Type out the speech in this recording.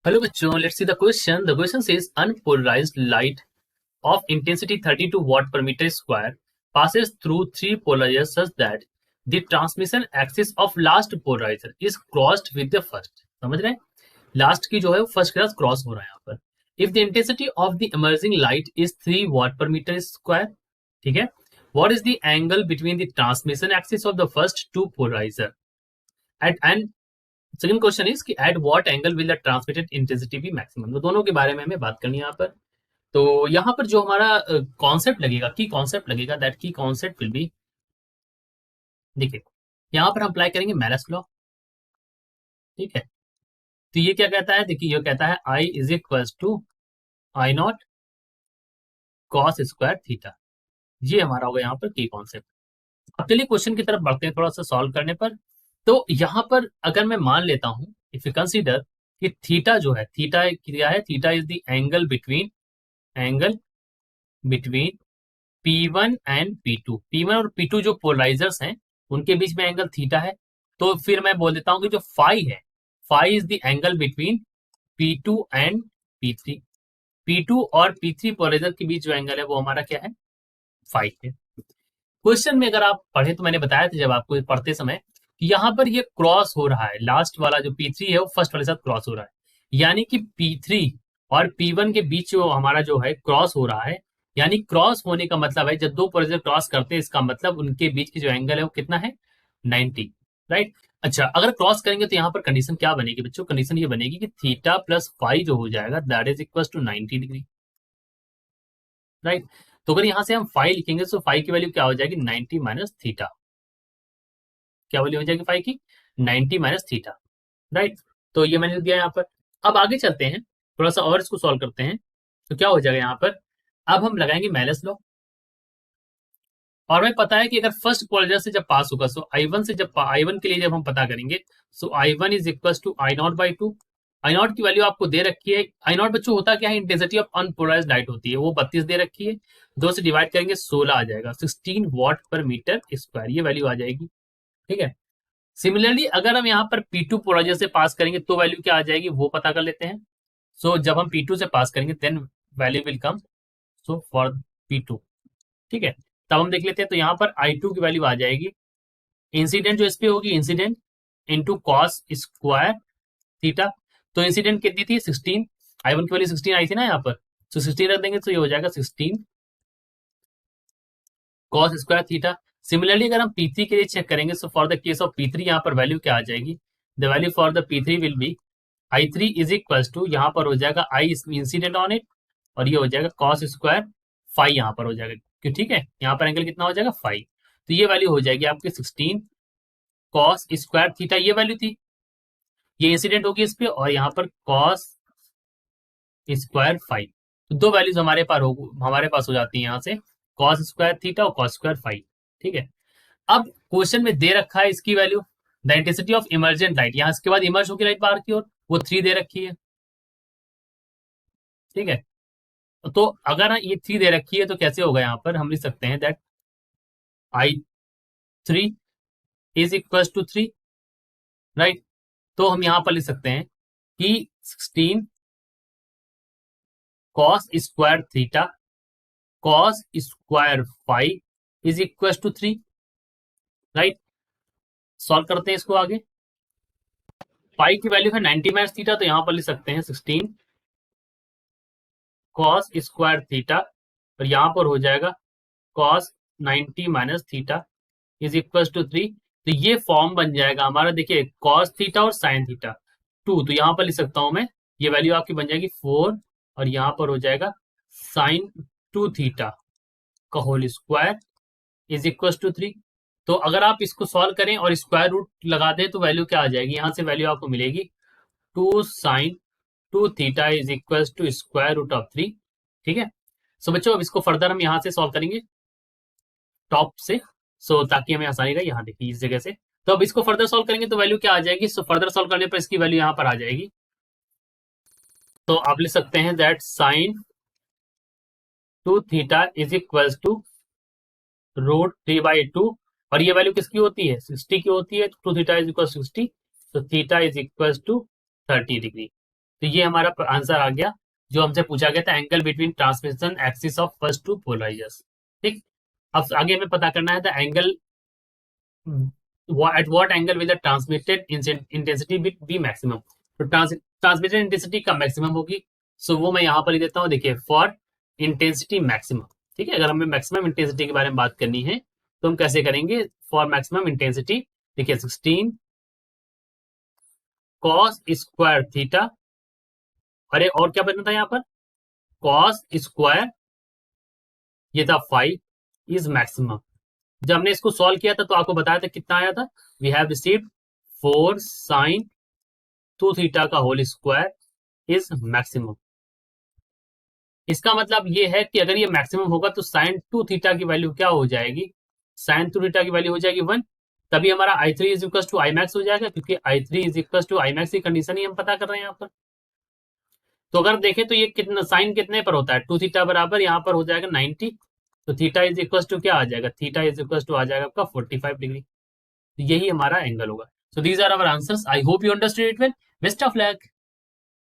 Hello बच्चों, let's see the question. The question says unpolarized light of intensity 32 watt per meter square passes through three polarizers such that the transmission axis of last polarizer is crossed with the first. समझ रहे हैं? Last की जो है वो first के साथ cross हो रहा है यहाँ पर. If the intensity of the emerging light is 3 watt per meter square, ठीक है? What is the angle between the transmission axis of the first two polarizer? And second question is कि at what angle will the transmitted intensity be maximum. तो दोनों के बारे में हमें बात करनी है यहाँ पर. तो यहाँ पर जो हमारा कॉन्सेप्ट लगेगा, की कॉन्सेप्ट लगेगा, दैट की कॉन्सेप्ट विल बी, देखिए यहाँ पर हम अप्लाई करेंगे मेलस लॉ. ठीक है, तो ये क्या कहता है, देखिए ये कहता है I is equal to I naught cos square theta. ये हमारा होगा यहाँ पर की कॉन्सेप्ट. अब चलिए क्वेश्चन की तरफ बढ़ते हैं थोड़ा सा सॉल्व करने पर. तो यहाँ पर अगर मैं मान लेता हूं, इफ यू कंसीडर कि थीटा जो है, थीटा क्या है, theta is the angle between P1 and P2. P1 और P2 जो पोलराइजर्स हैं उनके बीच में एंगल थीटा है. तो फिर मैं बोल देता हूं कि जो फाई है, phi is the angle between P2 and P3. P2 और P3 पोलराइजर के बीच जो एंगल है वो हमारा क्या है, फाई है. क्वेश्चन में अगर आप पढ़े तो मैंने बताया था जब आपको पढ़ते समय कि यहाँ पर ये क्रॉस हो रहा है, लास्ट वाला जो P3 है वो फर्स्ट वाले साथ क्रॉस हो रहा है. यानी कि P3 और P1 के बीच जो हमारा जो है क्रॉस हो रहा है. यानी क्रॉस होने का मतलब है जब दो पोलराइजर क्रॉस करते हैं, इसका मतलब उनके बीच की जो एंगल है वो कितना है, 90. राइट. अच्छा, अगर क्रॉस करेंगे तो यहाँ पर कंडीशन क्या बनेगी बच्चों, कंडीशन ये बनेगी कि थीटा प्लस फाई जो हो जाएगा that is equal to 90 degree. Right. तो अगर यहां से हम फाई लिखेंगे तो फाई की वैल्यू क्या हो जाएगी, 90 माइनस थीटा. क्या वैल्यू हो जाएगी फाई की, 90 माइनस थीटा. राइट. तो ये मैंने लिख दिया यहाँ पर. अब आगे चलते हैं, थोड़ा सा और इसको सॉल्व करते हैं. तो क्या हो जाएगा यहाँ पर, अब हम लगाएंगे मेलस लॉ. और हमें पता है कि अगर फर्स्ट पोलराइजर से जब पास होगा, सो I1 से जब I1 के लिए जब हम पता करेंगे, so I1 is equal to I naught by two. I naught की वैल्यू आपको दे रखी है. आई नॉट बच्चों होता क्या है, इंटेंसिटी ऑफ अनपोलराइज्ड लाइट होती है, वो 32 दे रखी है. 2 से डिवाइड करेंगे 16 आ जाएगा, 16 वॉट पर मीटर स्क्वायर, ये वैल्यू आ जाएगी. ठीक है. सिमिलरली अगर हम यहाँ पर P2 पोलराइजर से पास करेंगे तो वैल्यू क्या आ जाएगी वो पता कर लेते हैं. सो जब हम P2 से पास करेंगे then value will come, so for P2. ठीक है, तब हम देख लेते हैं. तो यहाँ पर I2 की वैल्यू आ जाएगी, इंसिडेंट जो इस पे होगी, incident into cos square theta. तो इंसिडेंट कितनी थी, 16. I1 की वैल्यू 16 आई थी ना यहाँ पर, तो 16 रख देंगे तो ये हो जाएगा 16 कॉस स्क्वायर थीटा. सिमिलरली अगर हम P3 के लिए चेक करेंगे, so for the case of P3 यहाँ पर वैल्यू क्या आ जाएगी, the value for the P3 will be I3 is equal to, यहाँ पर हो जाएगा I इंसिडेंट ऑन इट, और ये हो जाएगा कॉस स्क्वायर फाई यहाँ पर हो जाएगा. क्यों, ठीक है, यहाँ पर एंगल कितना हो जाएगा, फाई. तो ये वैल्यू हो जाएगी आपकी 16 कॉस स्क्वायर थीटा, ये वैल्यू थी, ये इंसिडेंट होगी इस पे, और यहाँ पर कॉस स्क्वायर फाइव. तो दो वैल्यूज हमारे पास हो जाती है यहाँ से, कॉस स्क्वायर थीटा और कॉस स्क्वायर फाइव. ठीक है. अब क्वेश्चन में दे रखा है इसकी value, the intensity of emergent light, यहाँ इसके बाद इमर्ज होगी लाइट बाहर की ओर, वो 3 दे रखी है. ठीक है. तो अगर ये 3 दे रखी है तो कैसे होगा, यहाँ पर हम लिख सकते हैं that I3 is equal to 3. Right. तो हम यहाँ पर लिख सकते हैं कि 16 cos square theta cos square five is equal to 3. Right. Solve करते हैं इसको आगे. फाइव की वैल्यू है 90 माइनस थीटा, तो यहां पर लिख सकते हैं 16 कॉस स्क्वायर थीटा, और यहां पर हो जाएगा cos 90 minus theta is equal to 3. तो ये फॉर्म बन जाएगा हमारा, देखिए कॉस थीटा और साइन थीटा 2, तो यहां पर लिख सकता हूं मैं, ये वैल्यू आपकी बन जाएगी 4, और यहां पर हो जाएगा साइन 2 थीटा का whole square is equal to 3. तो अगर आप इसको सॉल्व करें और स्क्वायर रूट लगा दें तो वैल्यू क्या आ जाएगी, यहां से वैल्यू आपको मिलेगी 2 sine 2 theta is equal to square root of 3. ठीक है. सो बच्चों अब इसको फर्दर हम यहां से सॉल्व करेंगे टॉप से, सो ताकि हमें आसानी रहे. यहाँ देखिए इस जगह से, तो अब इसको फर्दर सॉल्व करेंगे तो वैल्यू क्या आ जाएगी, सो फर्दर सॉल्व करने पर इसकी वैल्यू यहाँ पर आ जाएगी. तो आप लिख सकते हैं that sine 2 theta is equal to root 3/2, और ये वैल्यू किसकी होती है, 60 की होती है. 2 थीटा इज इक्वल 60, तो theta is equal to 30 degree. तो ये हमारा आंसर आ गया जो हमसे पूछा गया था, angle between transmission axis of first two polarizers. ठीक। अब आगे हमें पता करना है the angle, at what angle will the transmitted intensity be maximum. तो ट्रांसमिटेड इंटेंसिटी का मैक्सिमम होगी। सो वो मैं यहाँ पर ही देता हूँ, देखिए फॉर इंटेंसिटी मैक्सिमम। ठीक है, अगर हमें मैक्सिमम इंटेंसिटी के बारे में बात करनी है तो हम कैसे करेंगे, फॉर मैक्सिमम इंटेंसिटी देखिए 16 कॉस स्क्वायर थीटा, अरे और क्या बनता था यहाँ पर, कॉस स्क्वायर, ये था 5 इज मैक्सिमम। जब हमने इसको सॉल्व किया था तो आपको बताया था कितना आया था, we have received 4 sine 2 theta का होल स्क्वायर इज मैक्सिमम। इसका मतलब ये है कि अगर ये मैक्सिमम होगा तो साइन 2 थीटा की वैल्यू क्या हो जाएगी, साइन 2 थीटा की वैल्यू हो जाएगी 1। तभी हमारा I three is equal to I max हो जाएगा, क्योंकि I three is equal to I max की कंडीशन ही हम पता कर रहे हैं यहाँ पर। तो अगर देखें तो ये कितना साइन कितने पर होता है, 2 थीटा बराबर यहाँ पर हो जाएगा 90। तो थीटा इज इक्वल टू क्या आ जाएगा, थीटा इज इक्वल टू आ जाएगा आपका 45 डिग्री। तो यही हमारा एंगल होगा। So these are our answers, I hope you understood it well. Best of luck.